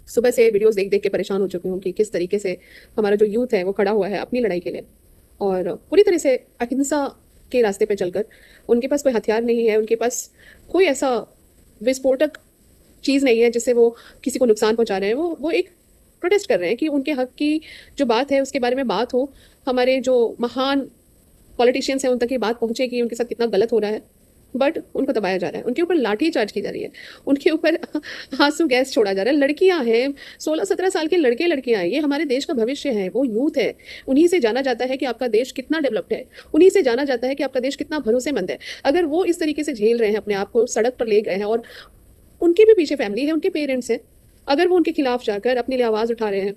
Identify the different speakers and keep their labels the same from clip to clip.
Speaker 1: सुबह से वीडियोस देख देख के परेशान हो चुकी हूँ कि किस तरीके से हमारा जो यूथ है वो खड़ा हुआ है अपनी लड़ाई के लिए, और पूरी तरह से अहिंसा के रास्ते पे चलकर। उनके पास कोई हथियार नहीं है, उनके पास कोई ऐसा विस्फोटक चीज़ नहीं है जिससे वो किसी को नुकसान पहुंचा रहे हैं। वो एक प्रोटेस्ट कर रहे हैं कि उनके हक की जो बात है उसके बारे में बात हो, हमारे जो महान पॉलिटिशियंस हैं उन तक ये बात पहुंचे कि उनके साथ कितना गलत हो रहा है। बट उनको दबाया जा रहा है, उनके ऊपर लाठी चार्ज की जा रही है, उनके ऊपर आंसू गैस छोड़ा जा रहा है। लड़कियां हैं, 16-17 साल के लड़के लड़कियां हैं, ये हमारे देश का भविष्य है, वो यूथ है। उन्हीं से जाना जाता है कि आपका देश कितना डेवलप्ड है, उन्हीं से जाना जाता है कि आपका देश कितना भरोसेमंद है। अगर वो इस तरीके से झेल रहे हैं, अपने आप को सड़क पर ले गए हैं, और उनके भी पीछे फैमिली है, उनके पेरेंट्स हैं, अगर वो उनके खिलाफ जाकर अपने लिए आवाज़ उठा रहे हैं,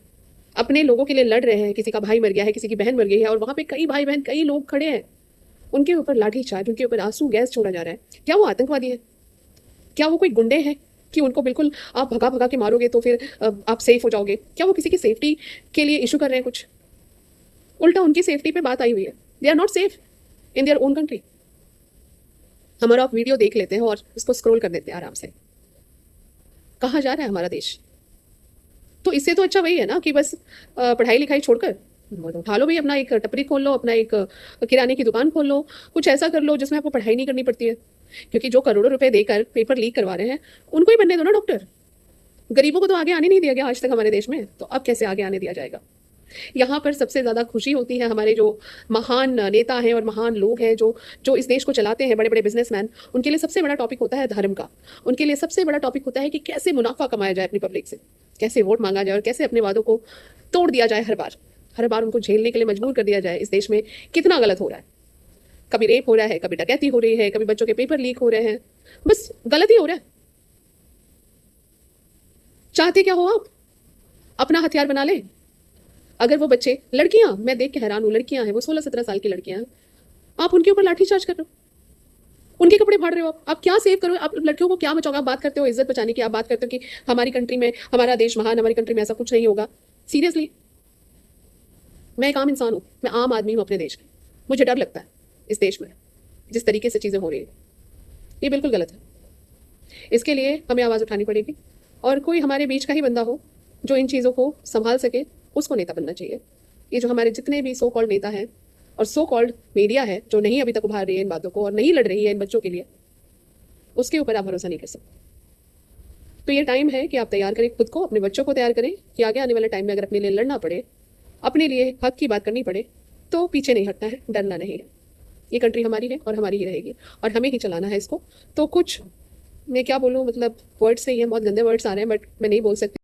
Speaker 1: अपने लोगों के लिए लड़ रहे हैं, किसी का भाई मर गया है, किसी की बहन मर गई है, और वहाँ पे कई भाई बहन कई लोग खड़े हैं, उनके ऊपर लाठी चार्ज, उनके ऊपर आंसू गैस छोड़ा जा रहा है, क्या वो आतंकवादी है? क्या वो कोई गुंडे हैं कि उनको बिल्कुल आप भगा भगा के मारोगे तो फिर आप सेफ हो जाओगे? क्या वो किसी की सेफ्टी के लिए इशू कर रहे हैं कुछ? उल्टा उनकी सेफ्टी पे बात आई हुई है। They are not safe in their own country. हमारा आप वीडियो देख लेते हैं और उसको स्क्रॉल कर देते हैं आराम से। कहाँ जा रहा है हमारा देश? तो इससे तो अच्छा वही है ना कि बस पढ़ाई लिखाई छोड़कर उठा लो भाई, अपना एक टपरी खोल लो, अपना एक किराने की दुकान खोल लो, कुछ ऐसा कर लो जिसमें आपको पढ़ाई नहीं करनी पड़ती है। क्योंकि जो करोड़ों रुपए देकर पेपर लीक करवा रहे हैं उनको ही बनने दो ना डॉक्टर। गरीबों को तो आगे आने नहीं दिया गया आज तक हमारे देश में, तो अब कैसे आगे आने दिया जाएगा? यहाँ पर सबसे ज़्यादा खुशी होती है हमारे जो महान नेता हैं और महान लोग हैं, जो जो इस देश को चलाते हैं, बड़े बड़े बिजनेसमैन। उनके लिए सबसे बड़ा टॉपिक होता है धर्म का। उनके लिए सबसे बड़ा टॉपिक होता है कि कैसे मुनाफा कमाया जाए अपनी पब्लिक से, कैसे वोट मांगा जाए और कैसे अपने वादों को तोड़ दिया जाए। हर बार उनको झेलने के लिए मजबूर कर दिया जाए। इस देश में कितना गलत हो रहा है, कभी रेप हो रहा है, कभी डकैती हो रही है, कभी बच्चों के पेपर लीक हो रहे हैं, बस गलत ही हो रहा है। चाहते क्या हो आप? अपना हथियार बना ले। अगर वो बच्चे, लड़कियां, मैं देख के हैरान हूँ, लड़कियां हैं वो 16-17 साल की लड़कियां हैं, आप उनके ऊपर लाठीचार्ज कर रहे हो, उनके कपड़े फाड़ रहे हो। आप क्या सेव करो? आप लड़कियों को क्या बचाओगे? आप बात करते हो इज्जत बचाने की, आप बात करते हो कि हमारी कंट्री में, हमारा देश महान, हमारी कंट्री में ऐसा कुछ नहीं होगा। सीरियसली, मैं एक आम इंसान हूँ, मैं आम आदमी हूँ अपने देश की। मुझे डर लगता है इस देश में जिस तरीके से चीज़ें हो रही है, ये बिल्कुल गलत है। इसके लिए हमें आवाज़ उठानी पड़ेगी, और कोई हमारे बीच का ही बंदा हो जो इन चीज़ों को संभाल सके, उसको नेता बनना चाहिए। ये जो हमारे जितने भी सो कॉल्ड नेता हैं और सो कॉल्ड मीडिया है जो नहीं अभी तक उभार रही है इन बातों को और नहीं लड़ रही है इन बच्चों के लिए, उसके ऊपर आप भरोसा नहीं कर सकते। तो ये टाइम है कि आप तैयार करें खुद को, अपने बच्चों को तैयार करें कि आगे आने वाले टाइम में अगर अपने लिए लड़ना पड़े, अपने लिए हक की बात करनी पड़े, तो पीछे नहीं हटना है, डरना नहीं है। ये कंट्री हमारी है और हमारी ही रहेगी, और हमें ही चलाना है इसको। तो कुछ, मैं क्या बोलूँ, मतलब वर्ड्स से ही हैं, बहुत गंदे वर्ड्स आ रहे हैं, बट मैं नहीं बोल सकती।